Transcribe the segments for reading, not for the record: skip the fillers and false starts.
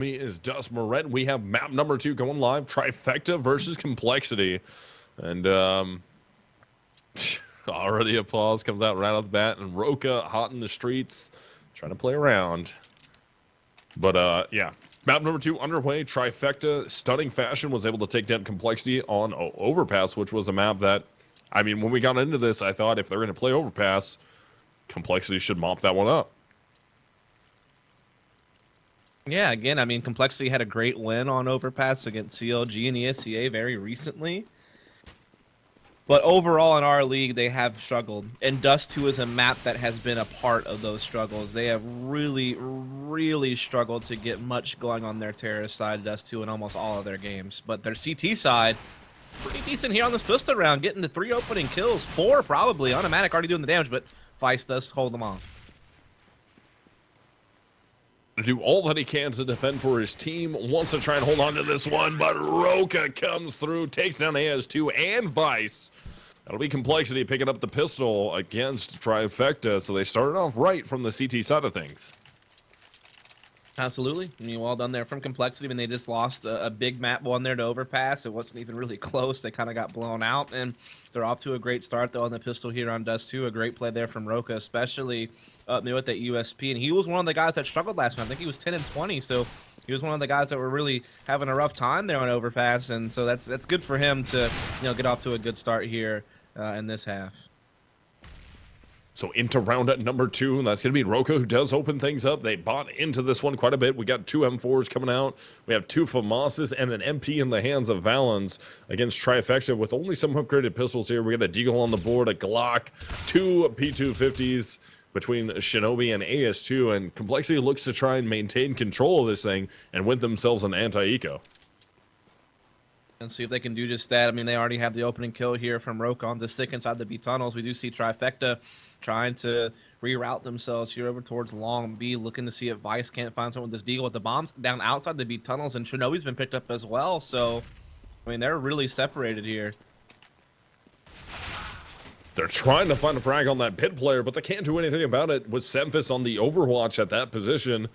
Me is Dust Moret. We have map number 2 going live. Trifecta versus Complexity. And already applause comes out right off the bat. And Roka hot in the streets, trying to play around. But yeah, map number 2 underway. Trifecta, stunning fashion, was able to take down Complexity on Overpass, which was a map that, I mean, when we got into this, I thought if they're going to play Overpass, Complexity should mop that one up. Yeah, again, I mean, Complexity had a great win on Overpass against CLG and ESCA very recently. But overall in our league, they have struggled. And Dust 2 is a map that has been a part of those struggles. They have really, really struggled to get much going on their terrorist side, Dust 2, in almost all of their games. But their CT side, pretty decent here on this pistol round, getting the 3 opening kills. 4 probably. Automatic already doing the damage, but Vice does hold them off. Do all that he can to defend for his team, wants to try and hold on to this one, but Roka comes through, takes down AS2 and Vice. That'll be Complexity picking up the pistol against Trifecta, so they started off right from the CT side of things. Absolutely. I mean, well done there from Complexity. I mean, they just lost a big map one there to Overpass. It wasn't even really close. They kind of got blown out, and they're off to a great start, though, on the pistol here on Dust 2. A great play there from Roka, especially up near with that USP. And he was one of the guys that struggled last time. I think he was 10 and 20, so he was one of the guys that were really having a rough time there on Overpass, and so that's good for him to, get off to a good start here in this half. So into round at number 2, and that's going to be Roka, who does open things up. They bought into this one quite a bit. We got 2 M4s coming out. We have 2 FAMASs and an MP in the hands of Valens against Trifecta with only some upgraded pistols here. We got a Deagle on the board, a Glock, 2 P250s between Shinobi and AS2, and Complexity looks to try and maintain control of this thing and win themselves an anti-eco. And see if they can do just that. I mean, they already have the opening kill here from Roka on the stick inside the B tunnels. We do see Trifecta trying to reroute themselves here over towards Long B, looking to see if Vice can't find someone with this Deagle with the bombs down outside the B tunnels, and Shinobi's been picked up as well. So, I mean, they're really separated here. They're trying to find a frag on that pit player, but they can't do anything about it with Semphis on the Overwatch at that position.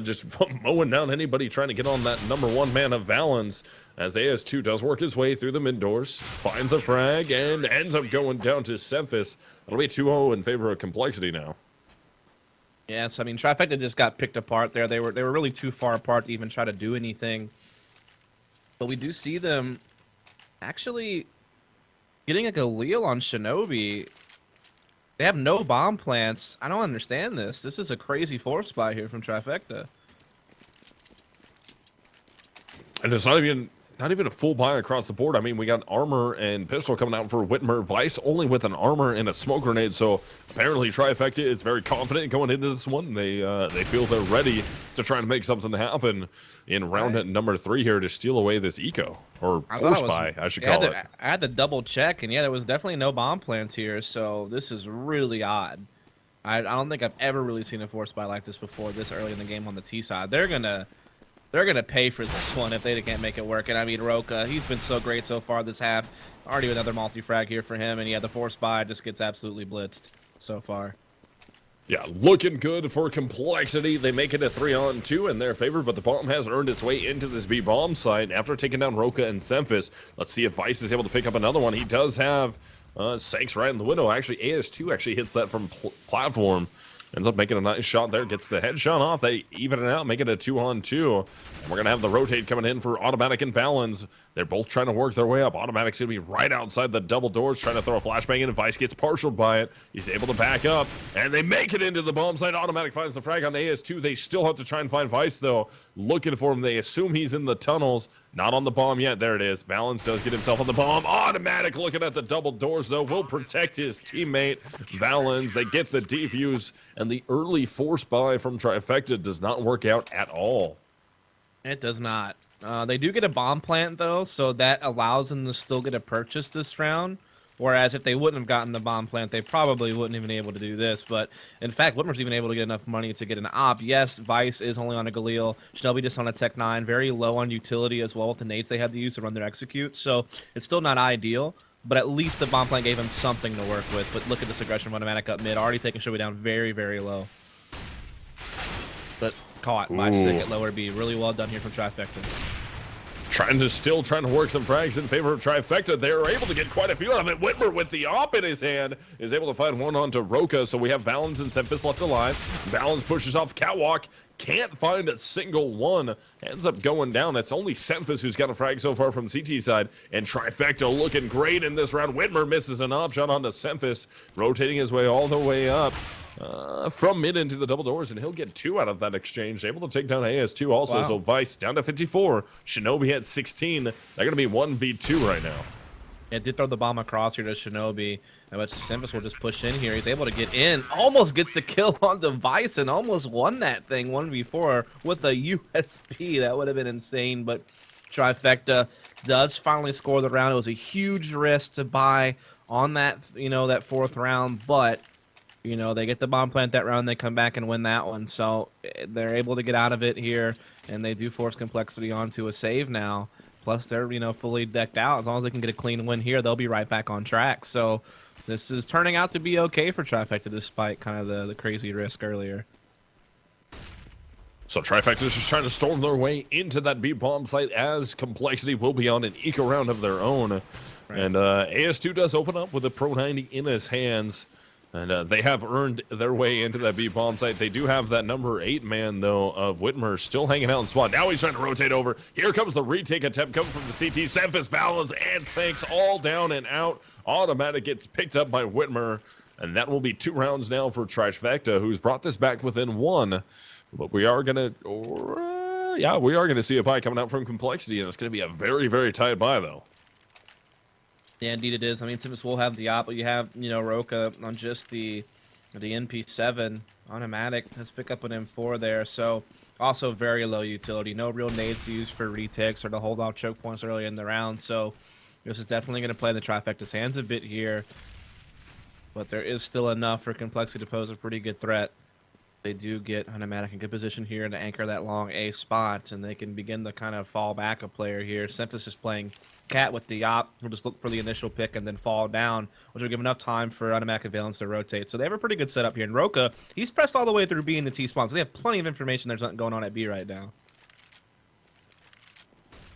Just mowing down anybody trying to get on that number 1 man of Valens, as AS2 does work his way through the mid doors, finds a frag, and ends up going down to Semphis. It'll be 2-0 in favor of Complexity now. Yes, I mean, Trifecta just got picked apart there. They were really too far apart to even try to do anything. But we do see them actually getting a Galil on Shinobi. They have no bomb plants. I don't understand this. This is a crazy force buy here from Trifecta. And it's not even a full buy across the board. I mean, we got armor and pistol coming out for Whitmer. Vice only with an armor and a smoke grenade. So apparently Trifecta is very confident going into this one. They feel they're ready to try and make something happen in round at number 3 here to steal away this eco, or force buy, I should call it. I had to double check, and yeah, there was definitely no bomb plants here. So this is really odd. I don't think I've ever really seen a force buy like this before this early in the game on the T side. They're gonna pay for this one if they can't make it work. And I mean, Roka, he's been so great so far this half. Already another multi-frag here for him, and yeah, the force buy just gets absolutely blitzed so far. Yeah, looking good for Complexity. They make it a 3-on-2 in their favor, but the bomb has earned its way into this B bomb site after taking down Roka and Semphis. Let's see if Vice is able to pick up another one. He does have Sanks right in the window. Actually, AS2 actually hits that from platform. Ends up making a nice shot there. Gets the headshot off. They even it out, make it a 2-on-2. And we're going to have the rotate coming in for Automatic and Valens. They're both trying to work their way up. Automatic's going to be right outside the double doors, trying to throw a flashbang in, and Vice gets partialed by it. He's able to back up, and they make it into the bomb site. Automatic finds the frag on AS2. They still have to try and find Vice, though. Looking for him. They assume he's in the tunnels. Not on the bomb yet. There it is. Valens does get himself on the bomb. Automatic looking at the double doors, though. Will protect his teammate. Valens, they get the defuse, and the early force buy from Trifecta does not work out at all. It does not. They do get a bomb plant, though, so that allows them to still get a purchase this round. Whereas if they wouldn't have gotten the bomb plant, they probably wouldn't have been able to do this. But in fact, Whitmer's even able to get enough money to get an op. Yes, Vice is only on a Galil. Shinobi just on a Tech 9. Very low on utility as well with the nades they had to use to run their execute. So it's still not ideal. But at least the bomb plant gave him something to work with. But look at this aggression from Automatic up mid. Already taking Shinobi down very, very low. But caught by Sick at lower B. Really well done here from Trifecta. Still trying to work some frags in favor of Trifecta. They're able to get quite a few out of it. Whitmer with the op in his hand is able to find one onto Roka. So we have Valens and Semphis left alive. Valens pushes off Catwalk. Can't find a single one. Ends up going down. It's only Semphis who's got a frag so far from CT side. And Trifecta looking great in this round. Whitmer misses an op shot onto Semphis, rotating his way all the way up. From mid into the double doors, and he'll get 2 out of that exchange. Able to take down AS2 also. Wow. So Vice down to 54. Shinobi at 16. They're going to be 1v2 right now. Yeah, did throw the bomb across here to Shinobi. But Semphis will just push in here. He's able to get in. Almost gets the kill on Device and almost won that thing 1v4 with a USP. That would have been insane, but Trifecta does finally score the round. It was a huge risk to buy on that, that 4th round, but they get the bomb plant that round, they come back and win that one. So they're able to get out of it here, and they do force Complexity onto a save now. Plus, they're, fully decked out. As long as they can get a clean win here, they'll be right back on track. So this is turning out to be okay for Trifecta, despite kind of the crazy risk earlier. So Trifecta is just trying to storm their way into that B bomb site, as Complexity will be on an eco round of their own. Right. And AS2 does open up with a Pro 90 in his hands. And they have earned their way into that B-bomb site. They do have that number 8 man, though, of Whitmer still hanging out in spot. Now he's trying to rotate over. Here comes the retake attempt coming from the CT. Semphis, Valens, and Sanks all down and out. Automatic gets picked up by Whitmer. And that will be 2 rounds now for Trifecta, who's brought this back within 1. But we are going to... we are going to see a buy coming out from Complexity. And it's going to be a very, very tight buy, though. Yeah, indeed it is. I mean, Semphis will have the op, but you have, Roka on just the NP7. Automatic. Let's pick up an M4 there. So, also very low utility. No real nades to use for retakes or to hold off choke points early in the round. So, this is definitely going to play the Trifecta's hands a bit here. But there is still enough for Complexity to pose a pretty good threat. They do get Automatic in good position here to anchor that long A spot, and they can begin to kind of fall back a player here. Semphis is playing Cat with the op. We'll just look for the initial pick and then fall down, which will give enough time for Automatic and Valens to rotate. So they have a pretty good setup here. And Roka, he's pressed all the way through B and the T spawn, so they have plenty of information there's nothing going on at B right now.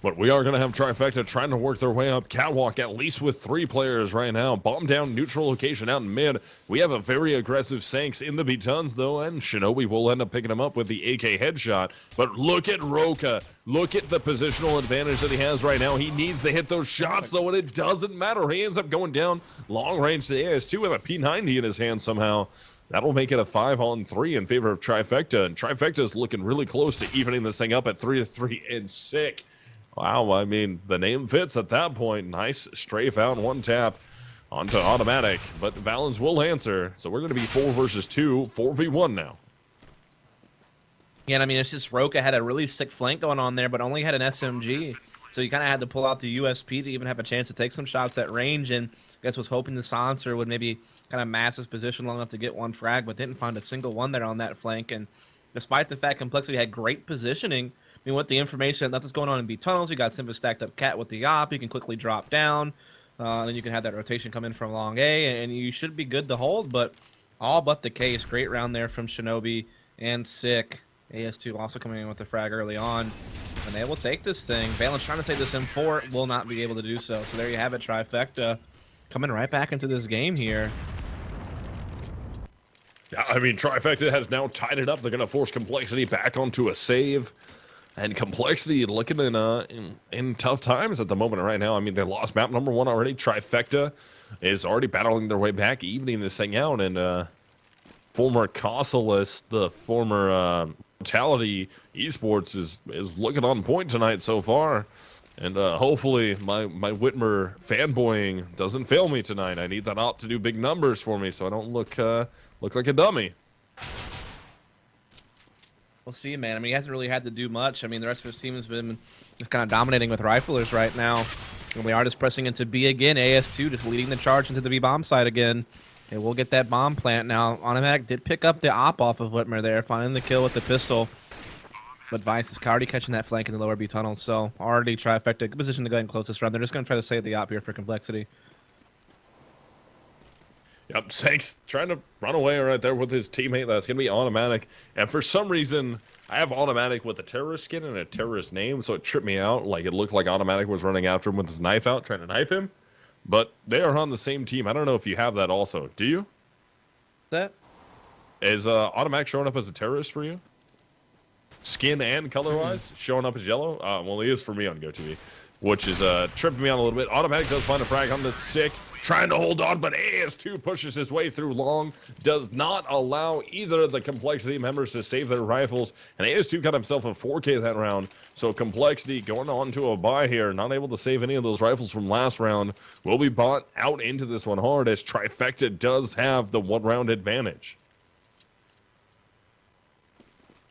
But we are going to have Trifecta trying to work their way up Catwalk, at least with 3 players right now. Bomb down, neutral location out in mid. We have a very aggressive Sanks in the B-tons, though, and Shinobi will end up picking him up with the AK headshot. But look at Roka. Look at the positional advantage that he has right now. He needs to hit those shots, though, and it doesn't matter. He ends up going down long range to AS2 with a P90 in his hand somehow. That'll make it a 5-on-3 in favor of Trifecta, and Trifecta is looking really close to evening this thing up at 3-3 and sick. Wow, I mean, the name fits at that point. Nice strafe out, 1 tap onto Automatic, but Valens will answer. So we're going to be 4 versus 2, 4v1 now. Yeah, and I mean, it's just Roka had a really sick flank going on there, but only had an SMG. So you kind of had to pull out the USP to even have a chance to take some shots at range, and I guess was hoping the Sanser would maybe kind of mass his position long enough to get 1 frag, but didn't find a single one there on that flank. And despite the fact Complexity had great positioning, I mean, with the information, nothing's going on in B tunnels. You got Semphis stacked up Cat with the op. You can quickly drop down. Then you can have that rotation come in from long A, and you should be good to hold, but all but the case. Great round there from Shinobi and Sick. AS2 also coming in with the frag early on, and they will take this thing. Valens trying to save this M4, will not be able to do so. So there you have it, Trifecta coming right back into this game here. I mean, Trifecta has now tied it up. They're going to force Complexity back onto a save. And Complexity looking in tough times at the moment right now. I mean, they lost map number 1 already. Trifecta is already battling their way back, evening this thing out. And former Causalist, the former Brutality Esports, is looking on point tonight so far. And hopefully my Whitmer fanboying doesn't fail me tonight. I need that op to do big numbers for me so I don't look like a dummy. We'll see, man. I mean, he hasn't really had to do much. I mean, the rest of his team has been just kind of dominating with riflers right now. And we are just pressing into B again. AS2 just leading the charge into the B bomb side again. And we'll get that bomb plant now. Automatic did pick up the op off of Whitmer there, finding the kill with the pistol. But Vice is already catching that flank in the lower B tunnel. So already Trifecta, good position to go ahead and close this round. They're just going to try to save the op here for Complexity. Yep, Sanks trying to run away right there with his teammate. That's going to be automatic. And for some reason, I have automatic with a terrorist skin and a terrorist name, so it tripped me out. Like, it looked like automatic was running after him with his knife out, trying to knife him. But they are on the same team. I don't know if you have that also. Do you? That? Is automatic showing up as a terrorist for you? Skin and color-wise? Showing up as yellow? Well, he is for me on GoTV, which is tripping me out a little bit. Automatic does find a frag on the sick. Trying to hold on, but AS2 pushes his way through long, does not allow either of the Complexity members to save their rifles, and AS2 got himself a 4K that round, so Complexity going on to a bye here, not able to save any of those rifles from last round, will be bought out into this one hard, as Trifecta does have the one-round advantage.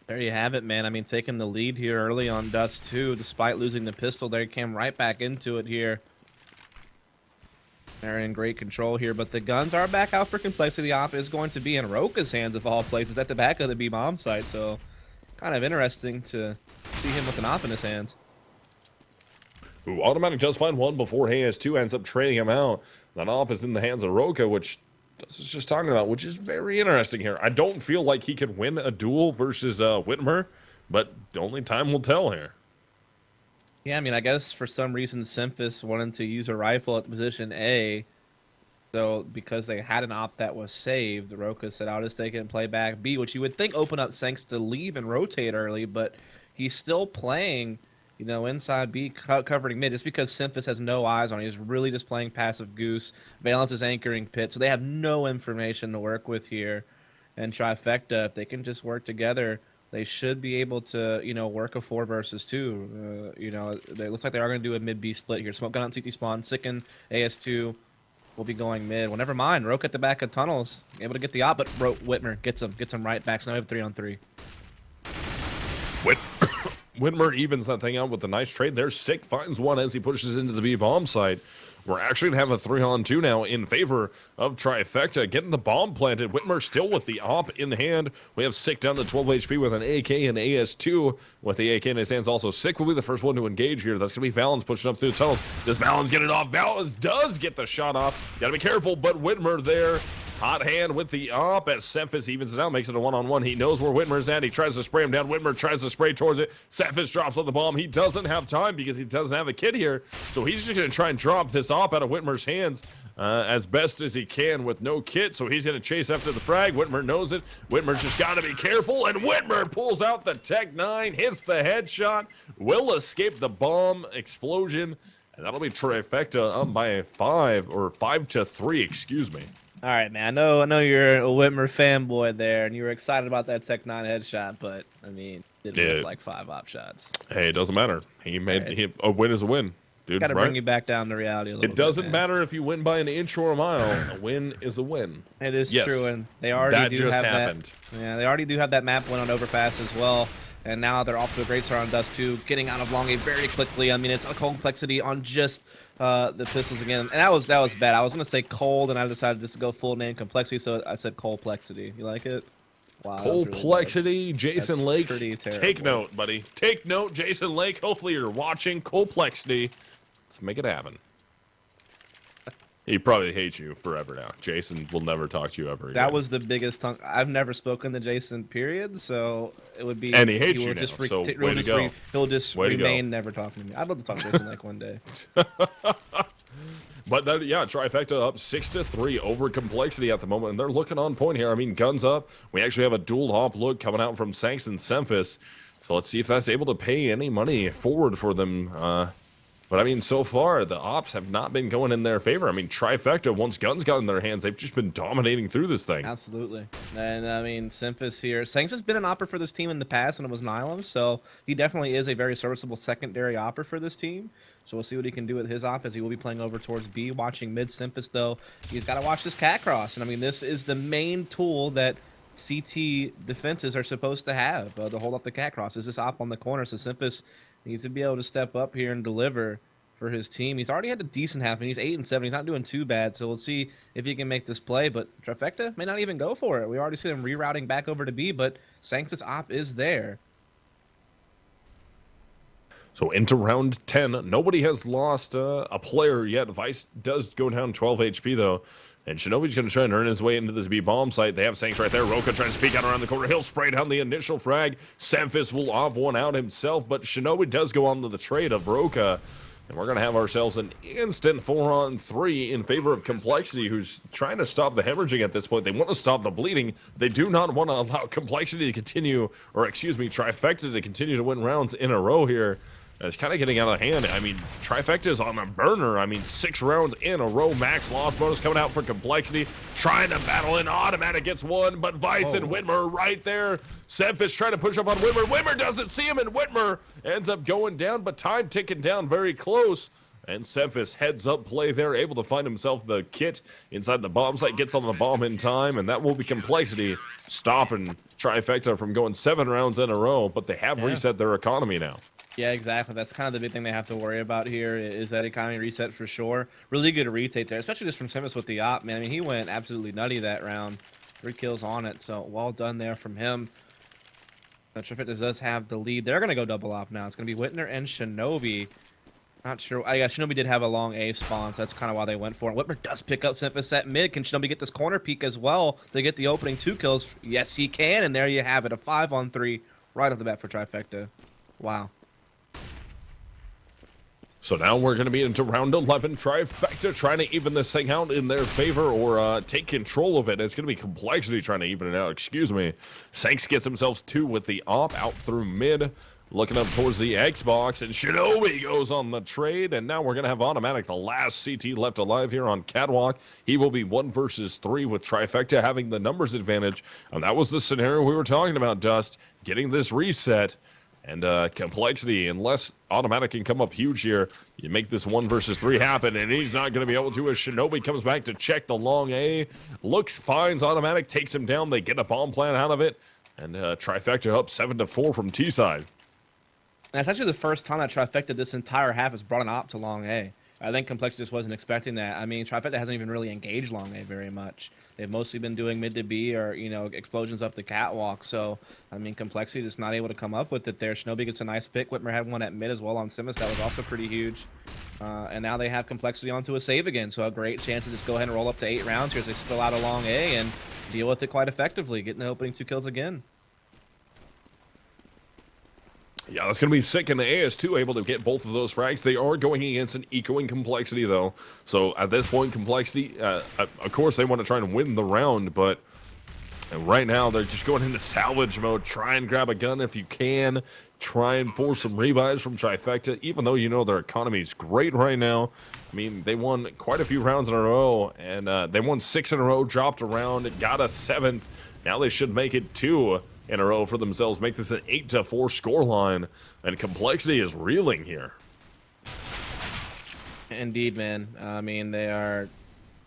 There you have it, man. I mean, taking the lead here early on Dust 2, despite losing the pistol, they came right back into it here. They're in great control here, but the guns are back out for Complexity. The op is going to be in Roka's hands of all places at the back of the B bomb site, so kind of interesting to see him with an op in his hands. Ooh, automatic does find one before AS2 ends up trading him out. That op is in the hands of Roka, which this is just talking about, which is very interesting here. I don't feel like he could win a duel versus Whitmer, but only time will tell here. Yeah, I mean, I guess for some reason Simphis wanted to use a rifle at position A. So because they had an op that was saved, Roka said, I'll just take it and play back B, which you would think open up Sanks to leave and rotate early, but he's still playing, you know, inside B, covering mid. Just because Simphis has no eyes on him. He's really just playing passive goose. Valence is anchoring pit, so they have no information to work with here. And Trifecta, if they can just work together, they should be able to, you know, work a 4 versus 2. You know, it looks like they are going to do a mid-B split here. Smoke gun on CT spawn. Sicken, AS2 will be going mid. Well, never mind. Roke at the back of tunnels. Able to get the op, but Whitmer gets him right back. So now we have 3-on-3. Whitmer evens that thing out with a nice trade there. Sick finds one as he pushes into the B bomb site. We're actually going to have a 3-on-2 now in favor of Trifecta. Getting the bomb planted. Whitmer still with the op in hand. We have Sick down to 12 HP with an AK and AS2 with the AK in his hands. Also, Sick will be the first one to engage here. That's going to be Valence pushing up through the tunnel. Does Valence get it off? Valence does get the shot off. Got to be careful, but Whitmer there. Hot hand with the op as Cephas evens it out, makes it a 1-on-1. He knows where Whitmer's at. He tries to spray him down. Whitmer tries to spray towards it. Cephas drops on the bomb. He doesn't have time because he doesn't have a kid here. So he's just going to try and drop this op out of Whitmer's hands as best as he can with no kit. So he's going to chase after the frag. Whitmer knows it. Whitmer's just got to be careful. And Whitmer pulls out the Tech 9, hits the headshot, will escape the bomb explosion. And that'll be Trifecta up by 5-3, excuse me. All right, man. I know you're a Whitmer fanboy there, and you were excited about that Tech 9 headshot, but I mean, it was like 5 op shots. Hey, it doesn't matter. He made a win is a win, dude. Got to bring you back down to reality a little bit. It doesn't matter if you win by an inch or a mile. A win is a win. It is true, and they already do have that. Yeah, they already do have that map win on Overpass as well. And now they're off to a great start on Dust 2, getting out of Longy very quickly. I mean, it's a Complexity on just the pistols again. And that was bad. I was going to say cold, and I decided just to go full name Complexity, so I said Complexity. You like it? Wow. Complexity, really Jason That's Lake. pretty terrible. Take note, buddy. Take note, Jason Lake. Hopefully you're watching Complexity. Let's make it happen. He probably hates you forever now. Jason will never talk to you ever again. That was the biggest tongue. I've never spoken to Jason, period, so it would be... And he hates you now, so way to go. He'll just remain never talking to me. I'd love to talk to Jason like one day. But that, yeah, Trifecta up 6-3 over Complexity at the moment, and they're looking on point here. I mean, guns up. We actually have a dual hop look coming out from Sanks and Semphis. So let's see if that's able to pay any money forward for them. But, I mean, so far, the ops have not been going in their favor. I mean, Trifecta, once guns got in their hands, they've just been dominating through this thing. Absolutely. And, I mean, Simphis here. Sanks has been an opper for this team in the past when it was Nylum, so he definitely is a very serviceable secondary opper for this team. So we'll see what he can do with his op as he will be playing over towards B. Watching mid Simphis, though, he's got to watch this cat cross. And, I mean, this is the main tool that CT defenses are supposed to have to hold up the cat cross. Is this op on the corner, so Simphis needs to be able to step up here and deliver for his team. He's already had a decent half, and he's 8-7. He's not doing too bad, so we'll see if he can make this play. But Trifecta may not even go for it. We already see him rerouting back over to B, but Sanks' op is there. So into round 10, nobody has lost a player yet. Vice does go down 12 HP though. And Shinobi's going to try and earn his way into this B-bomb site. They have Sanks right there. Roka tries to peek out around the corner. He'll spray down the initial frag. Semphis will off one out himself, but Shinobi does go on to the trade of Roka. And we're going to have ourselves an instant 4-on-3 in favor of Complexity, who's trying to stop the hemorrhaging at this point. They want to stop the bleeding. They do not want to allow Complexity to continue, or excuse me, Trifecta to continue to win rounds in a row here. It's kind of getting out of hand. I mean, Trifecta is on a burner. I mean, 6 rounds in a row. Max loss bonus coming out for Complexity. Trying to battle in. Automatic gets one, but Vice and Whitmer right there. Semphis trying to push up on Whitmer. Whitmer doesn't see him, and Whitmer ends up going down, but time ticking down very close. And Semphis heads up play there, able to find himself the kit inside the bomb site, gets on the bomb in time, and that will be Complexity stopping Trifecta from going 7 rounds in a row, but they have reset their economy now. Yeah, exactly. That's kind of the big thing they have to worry about here is that economy reset for sure. Really good retake there, especially just from Semphis with the op, man. I mean, he went absolutely nutty that round. 3 kills on it, so well done there from him. Trifecta does have the lead. They're going to go double op now. It's going to be Whitner and Shinobi. Not sure. I guess Shinobi did have a long A spawn, so that's kind of why they went for it. Whitmer does pick up Semphis at mid. Can Shinobi get this corner peek as well to get the opening 2 kills? Yes, he can, and there you have it. A 5-on-3 right off the bat for Trifecta. Wow. So now we're going to be into round 11. Trifecta trying to even this thing out in their favor or take control of it. It's going to be Complexity trying to even it out. Excuse me. Sanks gets himself 2 with the op out through mid. Looking up towards the Xbox, and Shinobi goes on the trade, and now we're going to have Automatic, the last CT left alive here on Catwalk. He will be 1 versus 3 with Trifecta having the numbers advantage, and that was the scenario we were talking about, Dust, getting this reset. And Complexity, unless Automatic can come up huge here, you make this 1 versus 3 happen, and he's not going to be able to as Shinobi comes back to check the long A. Looks, finds Automatic, takes him down. They get a bomb plan out of it, and Trifecta up 7-4 from T-side. And that's actually the first time that Trifecta this entire half has brought an op to long A. I think Complexity just wasn't expecting that. I mean, Trifecta hasn't even really engaged long A very much. They've mostly been doing mid to B or, you know, explosions up the catwalk. So, I mean, Complexity just not able to come up with it there. Shinobi gets a nice pick. Whitmer had one at mid as well on Simus. That was also pretty huge. And now they have Complexity onto a save again. So a great chance to just go ahead and roll up to 8 rounds here as they spill out a long A and deal with it quite effectively, getting the opening 2 kills again. Yeah, that's going to be sick, and the AS2 able to get both of those frags. They are going against an ecoing Complexity, though. So at this point, Complexity, of course, they want to try and win the round, but right now they're just going into salvage mode. Try and grab a gun if you can. Try and force some rebuys from Trifecta, even though you know their economy is great right now. I mean, they won quite a few rounds in a row, and they won 6 in a row, dropped a round, got a 7th. Now they should make it 2 in a row for themselves, make this an 8-4 scoreline, and Complexity is reeling here. Indeed, man. I mean, they're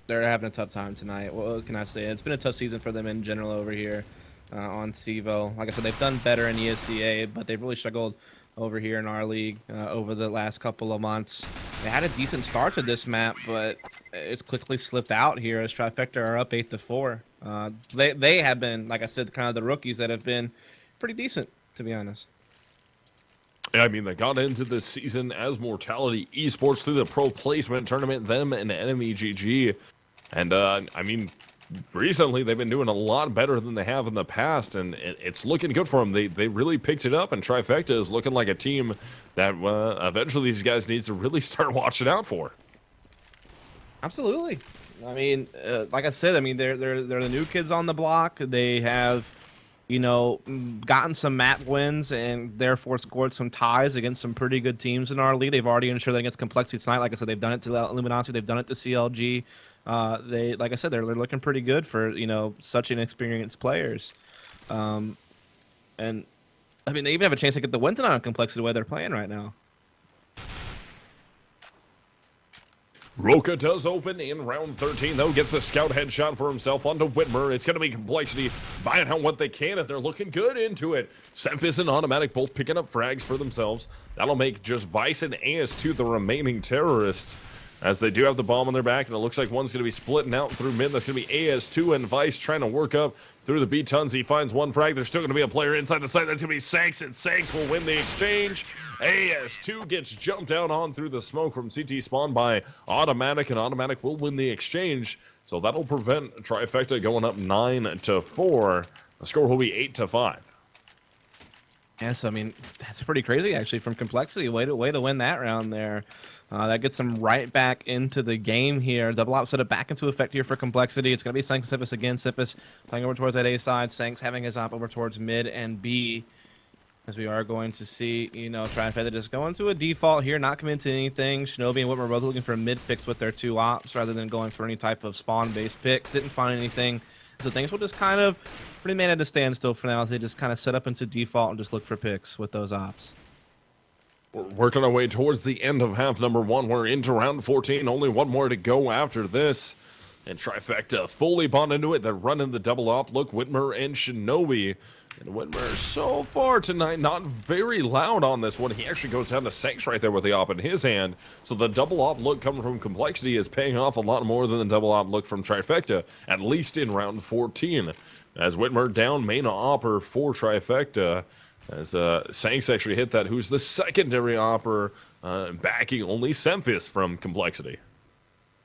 having a tough time tonight. What can I say? It's been a tough season for them in general over here on CEVO. Like I said, they've done better in ESCA, but they've really struggled over here in our league over the last couple of months. They had a decent start to this map, but it's quickly slipped out here as Trifecta are up 8-4. They have been, like I said, kind of the rookies that have been pretty decent, to be honest. I mean, they got into this season as Mortality Esports through the pro placement tournament, them and Enemy GG. And, I mean, recently they've been doing a lot better than they have in the past, and it's looking good for them. They really picked it up, and Trifecta is looking like a team that eventually these guys need to really start watching out for. Absolutely. I mean, like I said, I mean they're the new kids on the block. They have, you know, gotten some map wins and therefore scored some ties against some pretty good teams in our league. They've already ensured that against Complexity tonight. Like I said, they've done it to Illuminati. They've done it to CLG. They, like I said, they're looking pretty good for, you know, such inexperienced players. And I mean, they even have a chance to get the win tonight on Complexity the way they're playing right now. Roka does open in round 13, though. Gets a scout headshot for himself onto Whitmer. It's going to be Complexity buying out what they can, and they're looking good into it. Semphis and Automatic both picking up frags for themselves. That'll make just Vice and AS2 the remaining terrorists. as they do have the bomb on their back, and it looks like one's going to be splitting out through mid. That's going to be AS2 and Vice trying to work up through the B-Tons. He finds one frag. There's still going to be a player inside the site. That's going to be Sanks, and Sanks will win the exchange. AS2 gets jumped out on through the smoke from CT spawn by Automatic, and Automatic will win the exchange. So that'll prevent Trifecta going up 9-4. The score will be 8-5. Yes, I mean, that's pretty crazy, actually, from Complexity. Way to win that round there. That gets them right back into the game here. Double op set it back into effect here for Complexity. It's going to be Sanks and Siphus again. Siphus playing over towards that A side. Sanks having his op over towards mid and B. As we are going to see, Trifecta just go into a default here, not commit to anything. Shinobi and Whitmer are both looking for mid picks with their 2 ops rather than going for any type of spawn-based picks. Didn't find anything. So things will just kind of remain at a standstill for now as they just kind of set up into default and just look for picks with those ops. We're working our way towards the end of half number 1. We're into round 14. Only one more to go after this. And Trifecta fully bought into it. They're running the double op. Look, Whitmer and Shinobi. And Whitmer so far tonight not very loud on this one. He actually goes down to Sanks right there with the op in his hand. So the double op look coming from Complexity is paying off a lot more than the double op look from Trifecta, at least in round 14. As Whitmer down main opper for Trifecta. As Sanks actually hit that, who's the secondary opper, backing only Semphis from Complexity.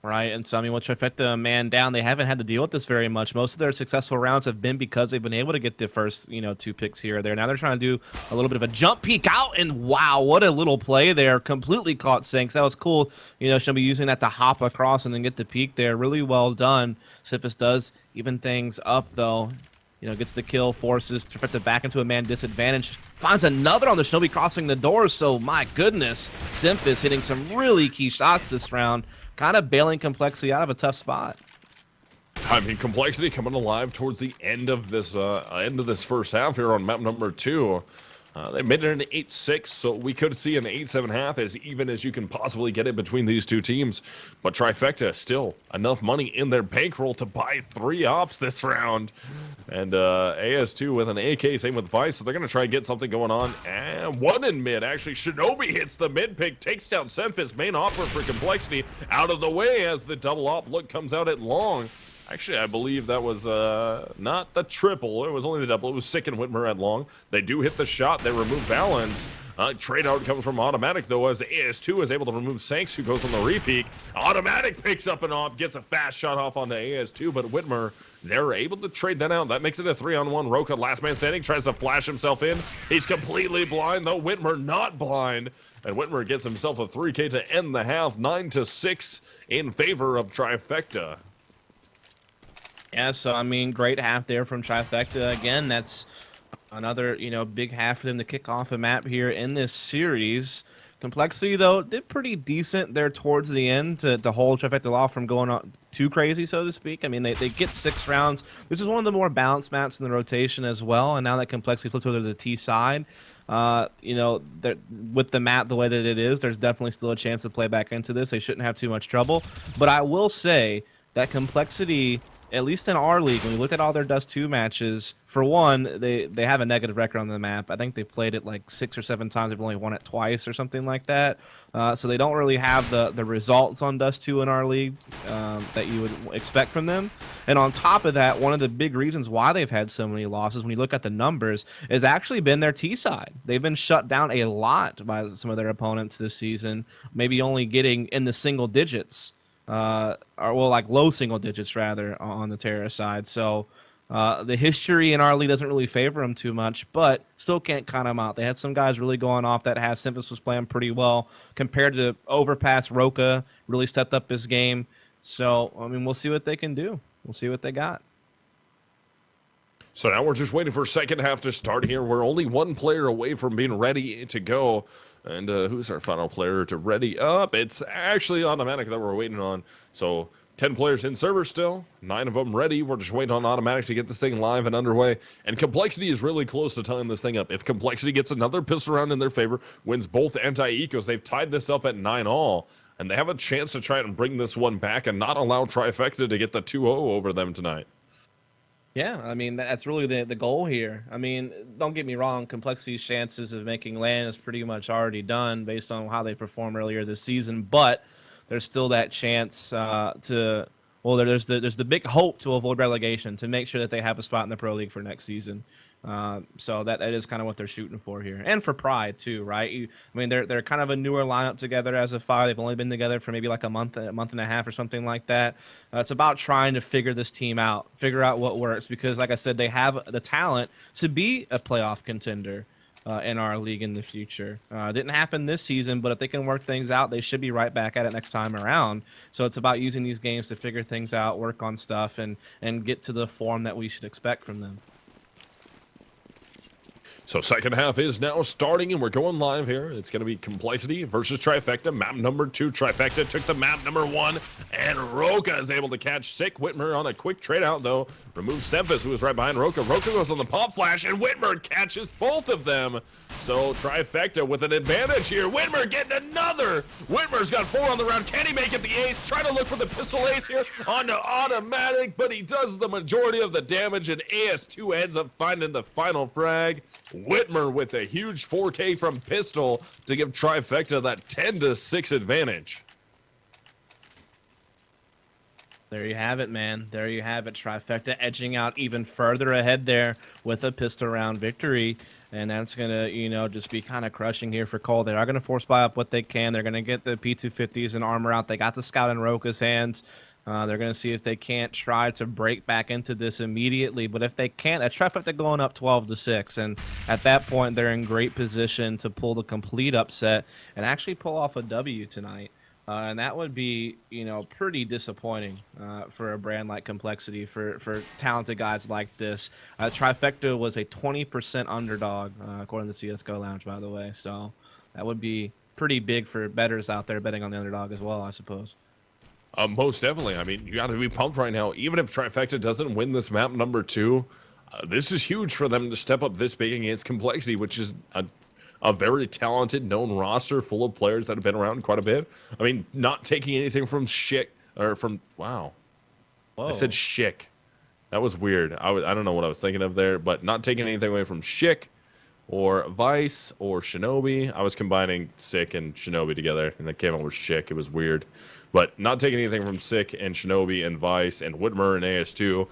Right, and so, I mean, with Trifecta man down, they haven't had to deal with this very much. Most of their successful rounds have been because they've been able to get the first, 2 picks here or there. Now they're trying to do a little bit of a jump peek out, and wow, what a little play there. Completely caught Sanks. That was cool. She'll be using that to hop across and then get the peek there. Really well done. Siphus does even things up, though. Gets the kill, forces Trifecta back into a man disadvantage. Finds another on the Shinobi crossing the doors, so my goodness. Semphis hitting some really key shots this round. Kind of bailing Complexity out of a tough spot. I mean, Complexity coming alive towards the end of this first half here on map number 2. They made it an 8-6, so we could see an 8-7 half as even as you can possibly get it between these two teams. But Trifecta still enough money in their bankroll to buy 3 ops this round. And AS2 with an AK, same with Vice, so they're going to try and get something going on. And one in mid, actually. Shinobi hits the mid pick, takes down Semphis, main offer for Complexity, out of the way as the double op look comes out at long. Actually, I believe that was not the triple. It was only the double. It was Sick and Whitmer at long. They do hit the shot. They remove balance. Trade out comes from Automatic, though, as AS2 is able to remove Sanks, who goes on the repeat. Automatic picks up an op, gets a fast shot off onto AS2, but Whitmer, they're able to trade that out. That makes it a 3-on-1. Roka, last man standing, tries to flash himself in. He's completely blind, though Whitmer not blind. And Whitmer gets himself a 3K to end the half, 9-6 in favor of Trifecta. Yeah, so, I mean, great half there from Trifecta. Again, that's another, big half for them to kick off a map here in this series. Complexity, though, did pretty decent there towards the end to hold Trifecta off from going on too crazy, so to speak. I mean, they get 6 rounds. This is one of the more balanced maps in the rotation as well, and now that Complexity flipped over to the T side, with the map the way that it is, there's definitely still a chance to play back into this. They shouldn't have too much trouble. But I will say that Complexity, at least in our league, when we looked at all their Dust 2 matches, for one, they have a negative record on the map. I think they've played it like 6 or 7 times. They've only won it twice or something like that. So they don't really have the results on Dust 2 in our league that you would expect from them. And on top of that, one of the big reasons why they've had so many losses, when you look at the numbers, has actually been their T side. They've been shut down a lot by some of their opponents this season, maybe only getting in the single digits. Like low single digits rather on the terrorist side. So the history in our league doesn't really favor them too much, but still can't count them out. They had some guys really going off that has. Semphis was playing pretty well compared to Overpass. Roka really stepped up his game. So, I mean, we'll see what they can do. We'll see what they got. So now we're just waiting for second half to start here. We're only one player away from being ready to go. And who's our final player to ready up? It's actually Automatic that we're waiting on. So 10 players in server still, 9 of them ready. We're just waiting on Automatic to get this thing live and underway. And Complexity is really close to tying this thing up. If Complexity gets another pistol round in their favor, wins both anti-ecos, they've tied this up at 9-all. And they have a chance to try and bring this one back and not allow Trifecta to get the 2-0 over them tonight. Yeah, I mean, that's really the goal here. I mean, don't get me wrong, Complexity's chances of making land is pretty much already done based on how they performed earlier this season, but there's still that chance there's the big hope to avoid relegation, to make sure that they have a spot in the Pro League for next season. So that is kind of what they're shooting for here, and for pride too, right? I mean, they're kind of a newer lineup together as a five. They've only been together for maybe like a month and a half or something like that. It's about trying to figure this team out, figure out what works, because like I said, they have the talent to be a playoff contender in our league in the future. Didn't happen this season, but if they can work things out, they should be right back at it next time around. So it's about using these games to figure things out, work on stuff, and get to the form that we should expect from them. So second half is now starting, and we're going live here. It's going to be Complexity versus Trifecta. Map number 2. Trifecta took the map number 1, and Roka is able to catch Sick. Whitmer on a quick trade out, though. Removes Semphis, who was right behind Roka. Roka goes on the pop flash, and Whitmer catches both of them. So Trifecta with an advantage here. Whitmer getting another. Whitmer's got 4 on the round. Can he make it the ace? Trying to look for the pistol ace here on the automatic, but he does the majority of the damage, and AS2 ends up finding the final frag. Whitmer with a huge 4K from pistol to give Trifecta that 10-6 advantage. There you have it, man. There you have it. Trifecta edging out even further ahead there with a pistol round victory. And that's going to, just be kind of crushing here for coL. They are going to force buy up what they can. They're going to get the P250s and armor out. They got the scout in Roka's hands. They're going to see if they can't try to break back into this immediately. But if they can't, that's Trifecta going up 12-6. And at that point, they're in great position to pull the complete upset and actually pull off a W tonight. And that would be, pretty disappointing for a brand like Complexity, for talented guys like this. Trifecta was a 20% underdog, according to the CSGO Lounge, by the way. So that would be pretty big for bettors out there betting on the underdog as well, I suppose. Most definitely. I mean, you got to be pumped right now. Even if Trifecta doesn't win this map number 2, this is huge for them to step up this big against Complexity, which is a very talented, known roster full of players that have been around quite a bit. I mean, not taking anything from wow. Whoa. I said Schick. That was weird. I don't know what I was thinking of there, but not taking anything away from Schick or Vice or Shinobi. I was combining Sick and Shinobi together, and it came out with Schick. It was weird. But not taking anything from Sick and Shinobi and Vice and Whitmer and AS2.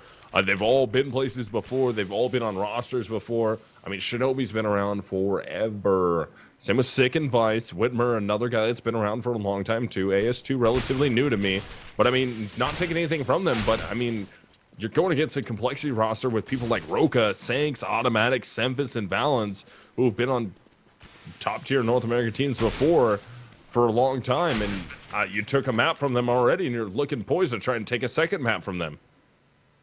They've all been places before. They've all been on rosters before. I mean, Shinobi's been around forever. Same with Sick and Vice. Whitmer, another guy that's been around for a long time too. AS2, relatively new to me. But I mean, not taking anything from them. But I mean, you're going against a Complexity roster with people like Roka, Sanks, Automatic, Semphis, and Valens, who've been on top-tier North American teams before for a long time. And you took a map from them already, and you're looking poised to try and take a second map from them.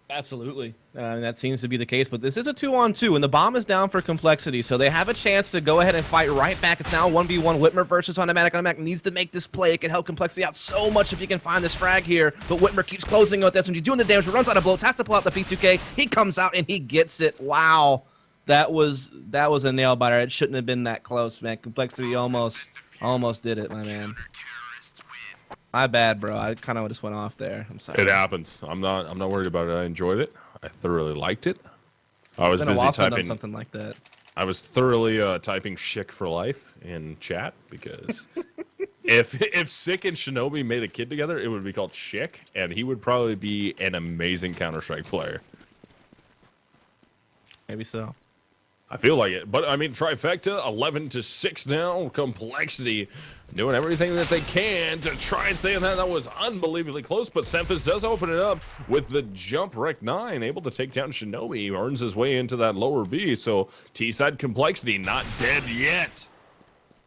Absolutely. That seems to be the case, but this is a 2-on-2, and the bomb is down for Complexity, so they have a chance to go ahead and fight right back. It's now 1v1 Whitmer versus Automatic. Automatic needs to make this play. It can help Complexity out so much if he can find this frag here, but Whitmer keeps closing with SMG, doing the damage, runs out of bullets, has to pull out the P2K. He comes out, and he gets it. Wow. That was a nail-biter. It shouldn't have been that close, man. Complexity almost did it, my man. My bad, bro. I kind of just went off there. I'm sorry. It happens. I'm not worried about it. I enjoyed it. I thoroughly liked it. I was busy typing something like that. I was thoroughly typing "Schick for life" in chat because if Sick and Shinobi made a kid together, it would be called Schick, and he would probably be an amazing Counter-Strike player. Maybe so. I feel like it, but I mean, Trifecta 11-6 now. Complexity doing everything that they can to try and stay in that. That was unbelievably close, but Semphis does open it up with the jump. Rec 9 able to take down Shinobi. He earns his way into that lower B. So T-side Complexity not dead yet.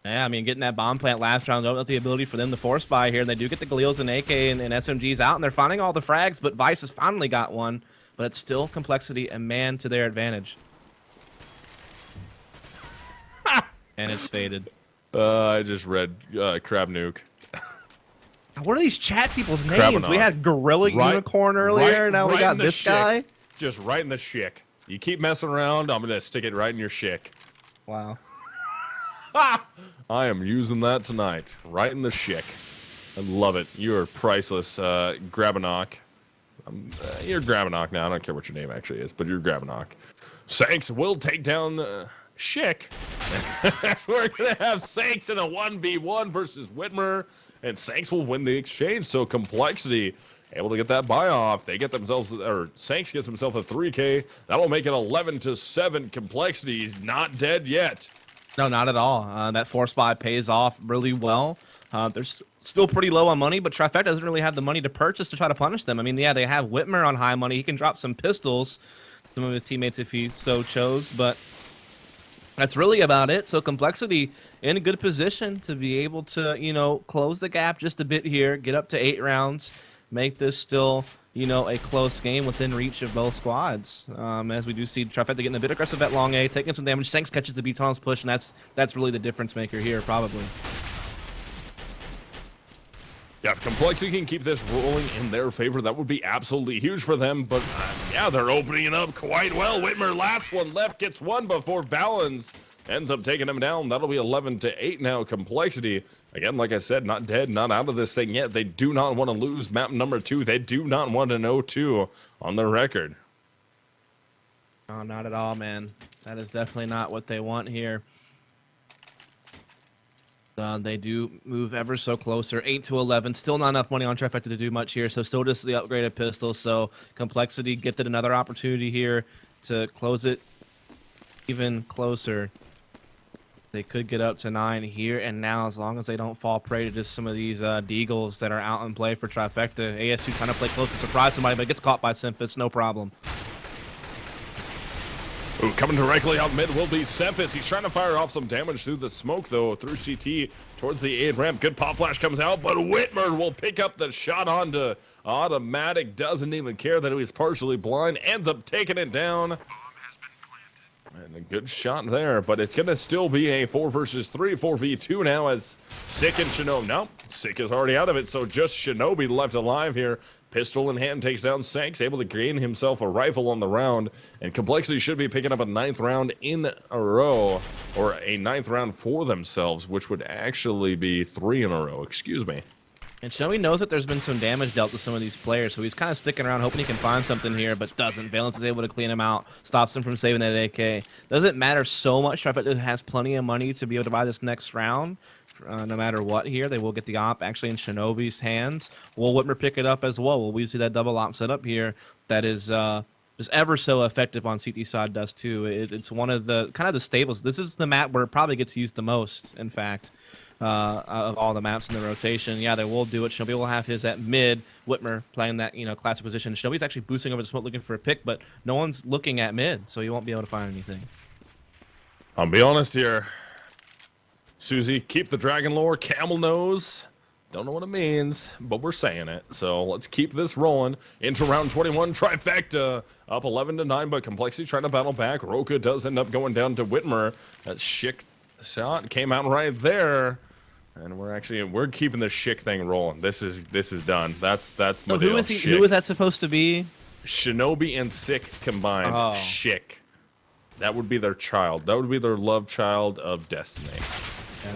Yeah, I mean, getting that bomb plant last round opened up the ability for them to force buy here. They do get the Gleals and AK and SMGs out, and they're finding all the frags, but Vice has finally got one. But it's still Complexity a man to their advantage. And it's faded. I just read Crab Nuke. What are these chat people's names? We had Gorilla Unicorn earlier, now we got this guy. Just right in the Schick. You keep messing around, I'm going to stick it right in your Schick. Wow. I am using that tonight. Right in the Schick. I love it. You are priceless. Grabanock. You're Grabanock now. I don't care what your name actually is, but you're Grabanock. Sanks will take down Schick. We're going to have Sanks in a 1v1 versus Whitmer, and Sanks will win the exchange. So Complexity able to get that buy off. They get themselves, or Sanks gets himself a 3K. That'll make it 11-7. Complexity is not dead yet. No, not at all. That force buy pays off really well. They're still pretty low on money, but Trifecta doesn't really have the money to purchase to try to punish them. I mean, yeah, they have Whitmer on high money. He can drop some pistols, some of his teammates if he so chose, but that's really about it. So Complexity in a good position to be able to, you know, close the gap just a bit here, get up to 8 rounds, make this still, you know, a close game within reach of both squads. As we do see Trifecta getting a bit aggressive at long A, taking some damage. Sanks catches the B-Tunnel's push, and that's really the difference maker here, probably. Yeah, if Complexity can keep this rolling in their favor, that would be absolutely huge for them. But, yeah, they're opening it up quite well. Whitmer, last one left, gets one before Valens ends up taking him down. That'll be 11-8 now. Complexity, again, like I said, not dead, not out of this thing yet. They do not want to lose map number 2. They do not want an 0-2 on their record. No, not at all, man. That is definitely not what they want here. They do move ever so closer, 8-11. Still not enough money on Trifecta to do much here, so still just the upgraded pistol. So Complexity get another opportunity here to close it even closer. They could get up to 9 here and now, as long as they don't fall prey to just some of these Deagles that are out in play for Trifecta. ASU trying to play close and surprise somebody, but gets caught by Simphis, no problem. Ooh, coming directly out mid will be Simphis. He's trying to fire off some damage through the smoke, though, through CT towards the 8 ramp. Good pop flash comes out, but Whitmer will pick up the shot onto Automatic. Doesn't even care that he was partially blind. Ends up taking it down. And a good shot there, but it's going to still be a 4 versus 3, 4v2 now as Sick and Shinobi. No, Sick is already out of it, so just Shinobi left alive here. Pistol in hand takes down Sanks, able to gain himself a rifle on the round, and Complexity should be picking up a 9th round in a row, or a 9th round for themselves, which would actually be 3 in a row, excuse me. And Shinobi knows that there's been some damage dealt to some of these players, so he's kind of sticking around, hoping he can find something here, but doesn't. Valence is able to clean him out, stops him from saving that AK. Doesn't matter so much. Trifecta has plenty of money to be able to buy this next round. No matter what here, they will get the op actually in Shinobi's hands. Will Whitmer pick it up as well? Will we see that double op set up here that is just ever so effective on CT side does too. It's one of the kind of the staples. This is the map where it probably gets used the most, in fact, of all the maps in the rotation. Yeah, they will do it. Shinobi will have his at mid. Whitmer playing that, you know, classic position. Shinobi's actually boosting over the smoke looking for a pick, but no one's looking at mid, so he won't be able to find anything. I'll be honest here. Susie, keep the dragon lore, camel nose. Don't know what it means, but we're saying it. So let's keep this rolling into round 21. Trifecta up 11-9, but Complexity trying to battle back. Roka does end up going down to Whitmer. That Schick shot came out right there. And we're keeping this Schick thing rolling. This is done. That's my so deal. Who is that supposed to be? Shinobi and Sick combined. Oh. Schick. That would be their child. That would be their love child of destiny.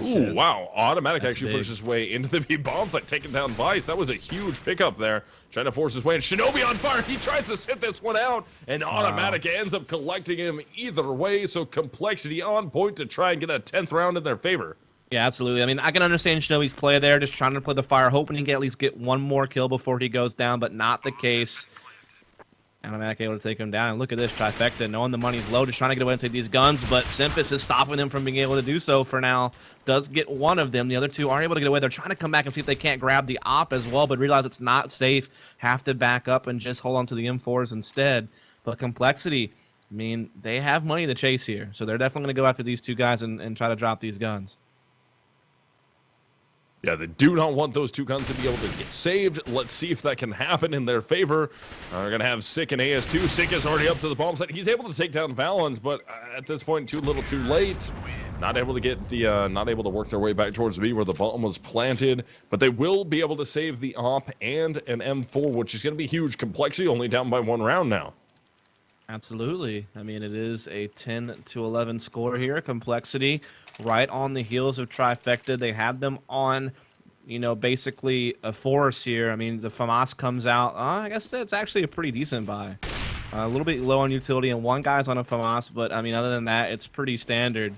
Ooh, wow. Automatic actually pushes his way into the B-bomb site, taking down Vice. That was a huge pickup there. Trying to force his way in. Shinobi on fire. He tries to sit this one out, and Automatic ends up collecting him either way. So Complexity on point to try and get a 10th round in their favor. Yeah, absolutely. I mean, I can understand Shinobi's play there, just trying to play the fire, hoping he can at least get one more kill before he goes down, but not the case. Automatic able to take him down. And look at this, Trifecta, knowing the money's low, just trying to get away and take these guns, but Simphis is stopping them from being able to do so for now. Does get one of them. The other two are able to get away. They're trying to come back and see if they can't grab the op as well, but realize it's not safe. Have to back up and just hold on to the M4s instead. But Complexity, I mean, they have money to chase here, so they're definitely going to go after these two guys and try to drop these guns. Yeah, they do not want those two guns to be able to get saved. Let's see if that can happen in their favor. We're going to have Sick and AS2. Sick is already up to the bomb site. He's able to take down Valens, but at this point, too little too late. Not able to get the, not able to work their way back towards B where the bomb was planted. But they will be able to save the op and an M4, which is going to be huge. Complexity only down by 1 round now. Absolutely. I mean, it is a 10-11 score here. Complexity right on the heels of Trifecta. They have them on, you know, basically a force here. I mean, the FAMAS comes out. I guess it's actually a pretty decent buy. A little bit low on utility, and one guy's on a FAMAS, but I mean, other than that, it's pretty standard.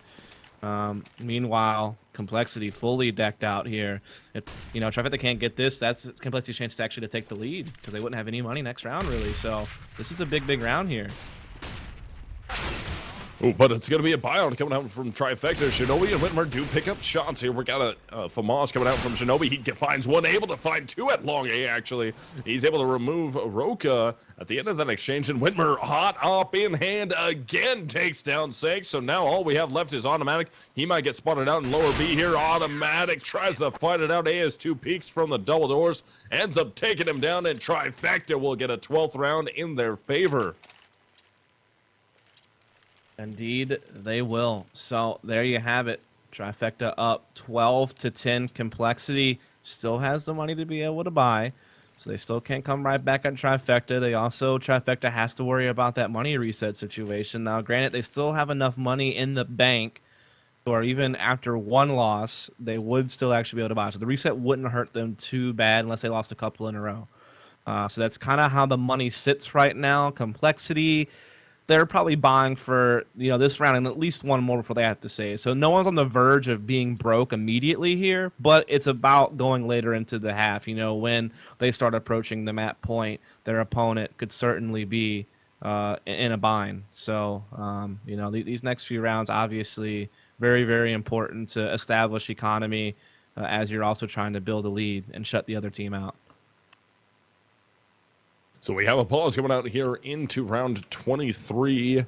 Meanwhile, Complexity fully decked out here. Trifecta can't get this. That's Complexity's chance to actually take the lead because they wouldn't have any money next round, really. So this is a big round here. Ooh, but it's going to be a buyout coming out from Trifecta. Shinobi and Whitmer do pick up shots here. We got a FAMAS coming out from Shinobi. He finds one, able to find two at long A, actually. He's able to remove Roka at the end of that exchange. And Whitmer, hot up in hand, again takes down Six. So now all we have left is Automatic. He might get spotted out in lower B here. Automatic tries to fight it out. A has two peaks from the double doors. Ends up taking him down, and Trifecta will get a 12th round in their favor. Indeed, they will. So there you have it. Trifecta up 12-10. Complexity still has the money to be able to buy, so they still can't come right back on Trifecta. Trifecta has to worry about that money reset situation. Now, granted, they still have enough money in the bank, or even after one loss, they would still actually be able to buy. So the reset wouldn't hurt them too bad unless they lost a couple in a row. So that's kind of how the money sits right now. Complexity, they're probably buying for, this round and at least one more before they have to save. So no one's on the verge of being broke immediately here, but it's about going later into the half. When they start approaching the map point, their opponent could certainly be in a bind. So, these next few rounds, obviously, very important to establish economy as you're also trying to build a lead and shut the other team out. So we have a pause coming out here into round 23. It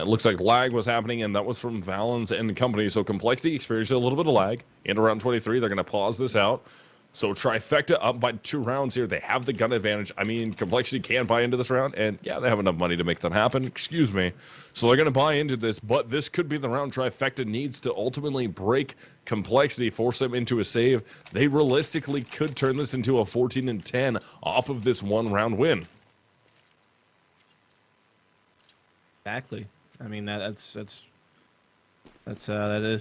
looks like lag was happening, and that was from Valens and company. So Complexity experienced a little bit of lag into round 23. They're going to pause this out. So Trifecta up by 2 rounds here. They have the gun advantage. I mean, Complexity can buy into this round, and yeah, they have enough money to make that happen. Excuse me. So they're going to buy into this, but this could be the round Trifecta needs to ultimately break Complexity, force them into a save. They realistically could turn this into a 14-10 off of this 1-round win. Exactly. I mean, that is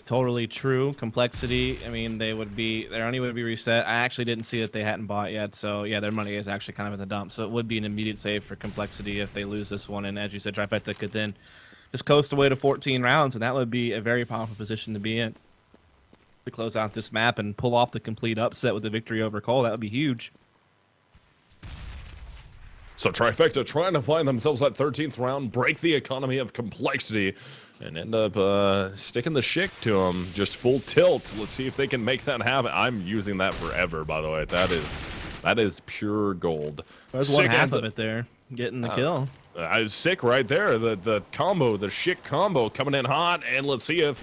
totally true. Complexity, I mean, their money would be reset. I actually didn't see that they hadn't bought yet, so yeah, their money is actually kind of in the dump. So it would be an immediate save for Complexity if they lose this one. And as you said, Trifecta could then just coast away to 14 rounds, and that would be a very powerful position to be in to close out this map and pull off the complete upset with the victory over coL. That would be huge. So Trifecta trying to find themselves that 13th round, break the economy of Complexity, and end up sticking the shick to them. Just full tilt. Let's see if they can make that happen. I'm using that forever, by the way. That is pure gold. There's one half of it there, getting the kill. I was sick right there. The combo, the shick combo coming in hot, and let's see if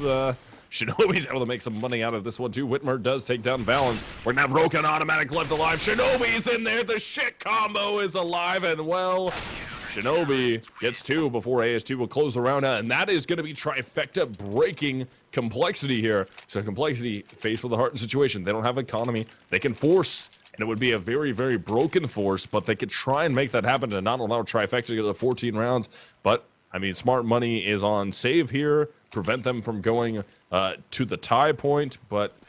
Shinobi's able to make some money out of this one, too. Whitmer does take down Valens. We're going to have Roka and Automatic left alive. Shinobi's in there. The shit combo is alive, and well, Shinobi gets 2 before AS2 will close the round out, and that is going to be Trifecta breaking Complexity here. So Complexity faced with a heart situation. They don't have economy. They can force, and it would be a very broken force, but they could try and make that happen to not allow Trifecta to get to 14 rounds. But, I mean, smart money is on save here, prevent them from going to the tie point, but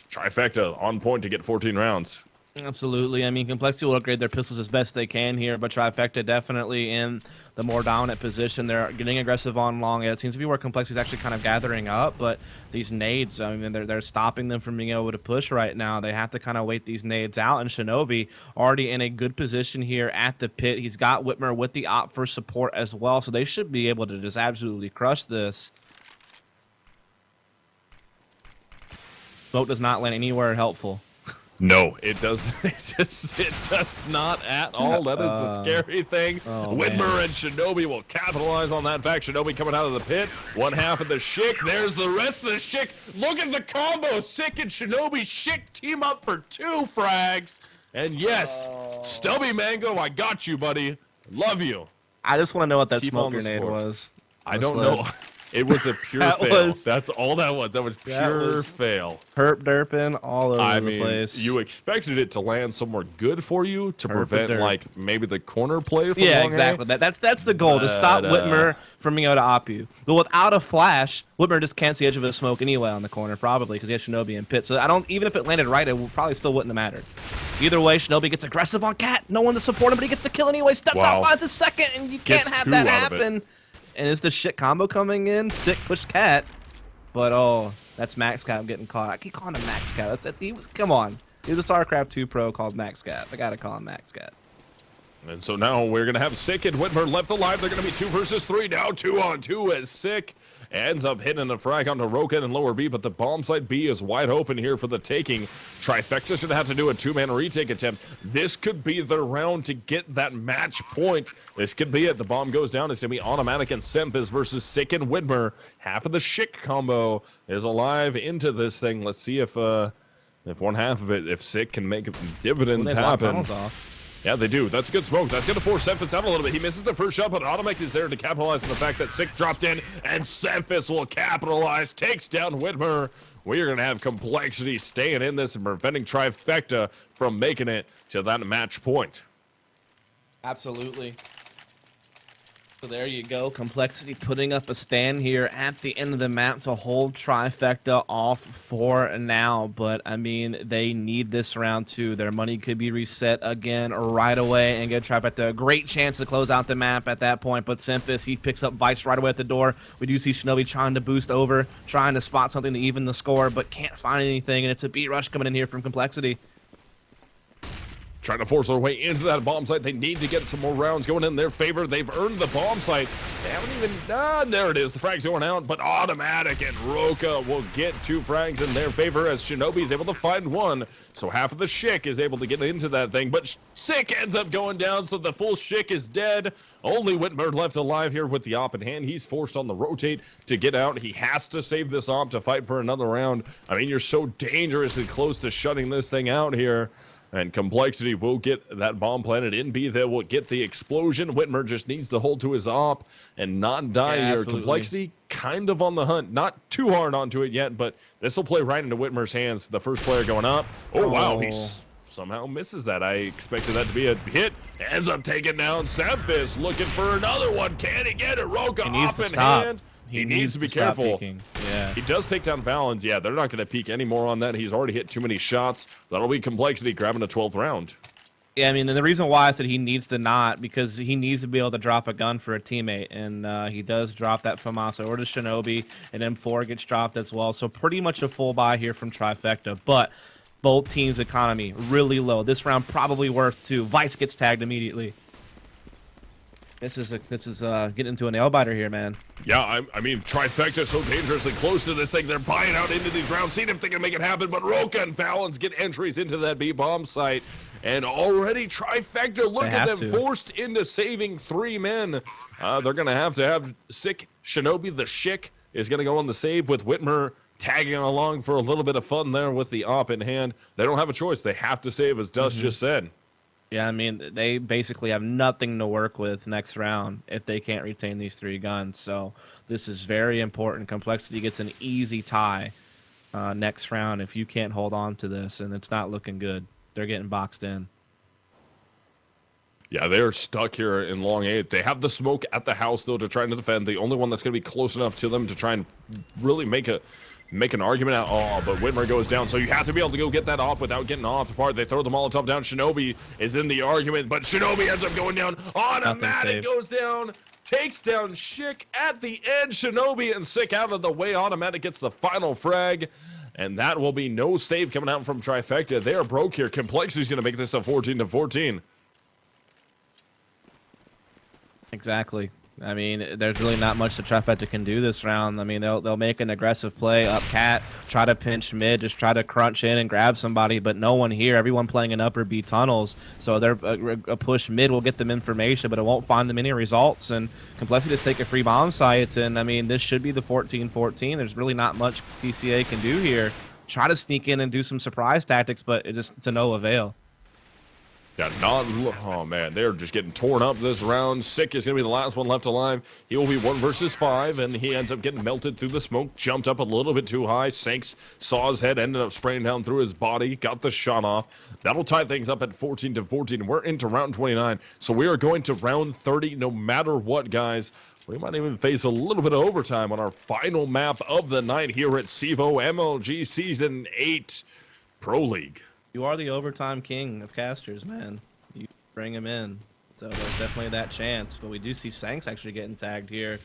Trifecta on point to get 14 rounds. Absolutely. I mean, Complexity will upgrade their pistols as best they can here, but Trifecta definitely in the more dominant position. They're getting aggressive on long. It seems to be where Complexity is actually kind of gathering up, but these nades, I mean, they're stopping them from being able to push right now. They have to kind of wait these nades out, and Shinobi already in a good position here at the pit. He's got Whitmer with the op for support as well, so they should be able to just absolutely crush this. Smoke does not land anywhere helpful. No, it does. It does not at all. That is the scary thing. Whitmer and Shinobi will capitalize on that fact. Shinobi coming out of the pit. One half of the Shick. There's the rest of the Shick. Look at the combo. Sick and Shinobi. Shick team up for 2 frags. And yes, Stubby Mango, I got you, buddy. Love you. I just want to know what that smoke grenade was. I don't know. It was a pure fail. That's all that was. That was pure fail. Herp derping all over the place. You expected it to land somewhere good for you to prevent, like, maybe the corner play from Yeah, exactly. That's the goal, to stop Whitmer from being able to op you. But without a flash, Whitmer just can't see edge of a smoke anyway on the corner, probably, because he has Shinobi in pit. So even if it landed right, it probably still wouldn't have mattered. Either way, Shinobi gets aggressive on Cat. No one to support him, but he gets the kill anyway. Steps out, finds his second, and you can't have that happen. And it's the shit combo coming in. Sick push Cat. But, oh, that's Max Cat getting caught. I keep calling him Max Cat. Come on. He was a StarCraft 2 pro called Max Cat. I gotta call him Max Cat. And so now we're going to have Sick and Whitmer left alive. They're going to be 2 versus 3 now. 2-on-2 as Sick ends up hitting a frag onto Roka and lower B, but the bomb site B is wide open here for the taking. Trifecta's going to have to do a 2-man retake attempt. This could be the round to get that match point. This could be it. The bomb goes down. It's going to be Automatic and Sempis versus Sick and Whitmer. Half of the Schick combo is alive into this thing. Let's see if one half of it, if Sick can make dividends happen. Yeah, they do. That's good smoke. That's going to force Sempis out a little bit. He misses the first shot, but Automatic is there to capitalize on the fact that Sick dropped in, and Sempis will capitalize, takes down Whitmer. We are going to have Complexity staying in this and preventing Trifecta from making it to that match point. Absolutely. So there you go. Complexity putting up a stand here at the end of the map to hold Trifecta off for now. But, I mean, they need this round too. Their money could be reset again right away and get Trifecta a great chance to close out the map at that point. But Sempis, he picks up Vice right away at the door. We do see Shinobi trying to boost over, trying to spot something to even the score, but can't find anything. And it's a beat rush coming in here from Complexity. Trying to force their way into that bomb site. They need to get some more rounds going in their favor. They've earned the bomb site. They haven't even... there it is. The frag's going out, but Automatic and Roka will get 2 frags in their favor as Shinobi's able to find 1. So half of the Schick is able to get into that thing, but Sick ends up going down, so the full Schick is dead. Only Whitmer left alive here with the op in hand. He's forced on the rotate to get out. He has to save this op to fight for another round. I mean, you're so dangerously close to shutting this thing out here. And Complexity will get that bomb planted in B. They will get the explosion. Whitmer just needs to hold to his op and not die here. Absolutely. Complexity kind of on the hunt. Not too hard onto it yet, but this will play right into Whitmer's hands. The first player going up. Oh, wow. He somehow misses that. I expected that to be a hit. Ends up taking down Sempis. Looking for another one. Can he get it? Roka off in hand. He needs to be careful. Yeah. He does take down Valens. Yeah, they're not going to peek anymore on that. He's already hit too many shots. That'll be Complexity grabbing a 12th round. Yeah, I mean, and the reason why I said he needs to not, because he needs to be able to drop a gun for a teammate, and he does drop that FAMAS or to Shinobi, and M4 gets dropped as well. So pretty much a full buy here from Trifecta, but both teams' economy really low. This round probably worth 2. Vice gets tagged immediately. This is getting into a nail biter here, man. Yeah, I mean, Trifecta so dangerously close to this thing. They're buying out into these rounds, seeing if they can make it happen. But Roka and Valens get entries into that B bomb site, and already Trifecta, look at them, forced into saving 3 men. They're gonna have Sick Shinobi. The Schick is gonna go on the save with Whitmer tagging along for a little bit of fun there with the op in hand. They don't have a choice. They have to save, as Dust just said. Yeah, I mean, they basically have nothing to work with next round if they can't retain these 3 guns. So this is very important. Complexity gets an easy tie next round if you can't hold on to this, and it's not looking good. They're getting boxed in. Yeah, they're stuck here in long 8. They have the smoke at the house, though, to try and defend. The only one that's going to be close enough to them to try and really make an argument out. Oh, but Whitmer goes down, so you have to be able to go get that off without getting off apart. They throw the Molotov down. Shinobi is in the argument, but Shinobi ends up going down. Automatic goes down, takes down Schick at the end. Shinobi and Sick out of the way. Automatic gets the final frag, and that will be no save coming out from Trifecta. They are broke here. Complexity's going to make this a 14-14. Exactly. I mean, there's really not much that Trifecta can do this round. I mean, they'll make an aggressive play up cat, try to pinch mid, just try to crunch in and grab somebody, but no one here. Everyone playing in upper B tunnels, so they're a push mid will get them information, but it won't find them any results. And Complexity just take a free bomb site, and I mean, this should be the 14-14. There's really not much CCA can do here. Try to sneak in and do some surprise tactics, but it's to no avail. Yeah, oh man, they're just getting torn up this round. Sick is going to be the last one left alive. He will be 1 versus 5, and he ends up getting melted through the smoke, jumped up a little bit too high. Sanks saw his head, ended up spraying down through his body, got the shot off. That'll tie things up at 14-14. We're into round 29, so we are going to round 30 no matter what, guys. We might even face a little bit of overtime on our final map of the night here at CEVO MLG Season 8 Pro League. You are the overtime king of casters, man. You bring him in. So there's definitely that chance. But we do see Sanks actually getting tagged here.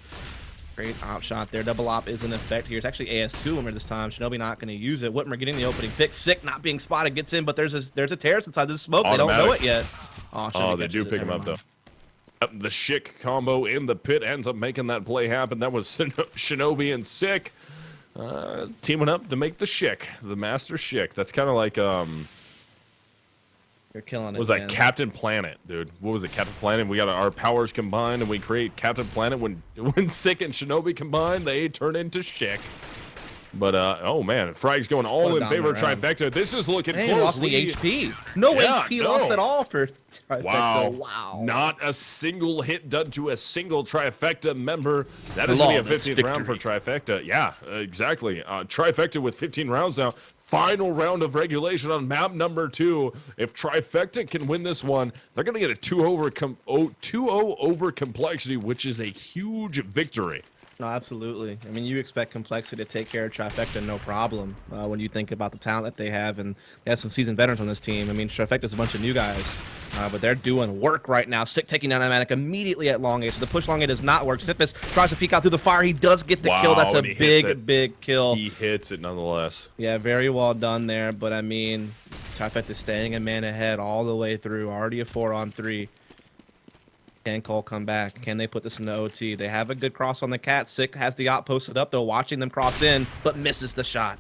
Great op shot there. Double op is in effect here. It's actually AS2 Wimmer this time. Shinobi not going to use it. Whitmer getting the opening pick. Sick not being spotted. Gets in, but there's a terrace inside the smoke. Automatic. They don't know it yet. Oh, they do pick him up, though. The Schick combo in the pit ends up making that play happen. That was Shinobi and Sick teaming up to make the Schick, the Master Schick. That's kind of like, You're killing it, was that Captain Planet, dude? What was it, Captain Planet? We got our powers combined, and we create Captain Planet. When Sick and Shinobi combine, they turn into Schick. But, oh, man, Frag's going all in favor of Trifecta. This is looking close. Lost the HP. No HP lost at all for Trifecta. Wow. Not a single hit done to a single Trifecta member. That is going to be a 15th round for Trifecta. Yeah, exactly. Trifecta with 15 rounds now. Final round of regulation on map number 2. If Trifecta can win this one, they're going to get a 2-0 over Complexity, which is a huge victory. No, absolutely. I mean, you expect Complexity to take care of Trifecta, no problem, when you think about the talent that they have. And they have some seasoned veterans on this team. I mean, Trifecta's a bunch of new guys, but they're doing work right now. Sick taking down Amatic immediately at long A. So the push long A does not work. Snippus tries to peek out through the fire. He does get the kill. That's a big kill. He hits it nonetheless. Yeah, very well done there. But, I mean, Trifecta staying a man ahead all the way through. Already a 4-on-3. Can coL come back? Can they put this in the OT? They have a good cross on the cat. Sick has the op posted up, though, watching them cross in, but misses the shot.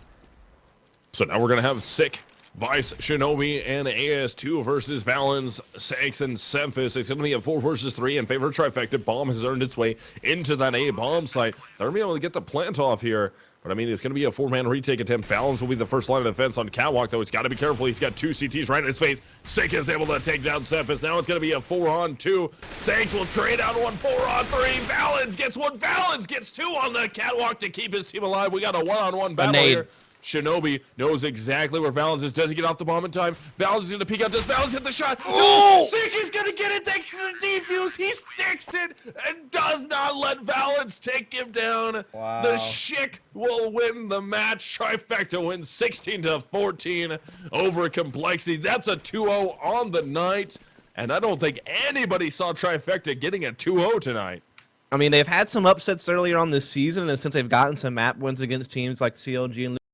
So now we're going to have Sick, Vice, Shinobi, and AS2 versus Valens, Sanks, and Semphis. It's going to be a 4 versus 3 in favor of Trifecta. Bomb has earned its way into that A bomb site. They're going to be able to get the plant off here. But, I mean, it's going to be a 4-man retake attempt. Valens will be the first line of defense on Catwalk, though. He's got to be careful. He's got 2 CTs right in his face. Sick is able to take down Semphis. Now it's going to be a 4-on-2. Sanks will trade out 1 4-on-3. Valens gets 1. Valens gets 2 on the Catwalk to keep his team alive. We got a 1-on-1 battle here. Shinobi knows exactly where Valens is. Does he get off the bomb in time? Valens is going to peek out. Does Valens hit the shot? No! Sick is going to get it thanks to the defuse. He sticks it and does not let Valens take him down. Wow. The Schick will win the match. Trifecta wins 16-14 over Complexity. That's a 2-0 on the night. And I don't think anybody saw Trifecta getting a 2-0 tonight. I mean, they've had some upsets earlier on this season, and since they've gotten some map wins against teams like CLG and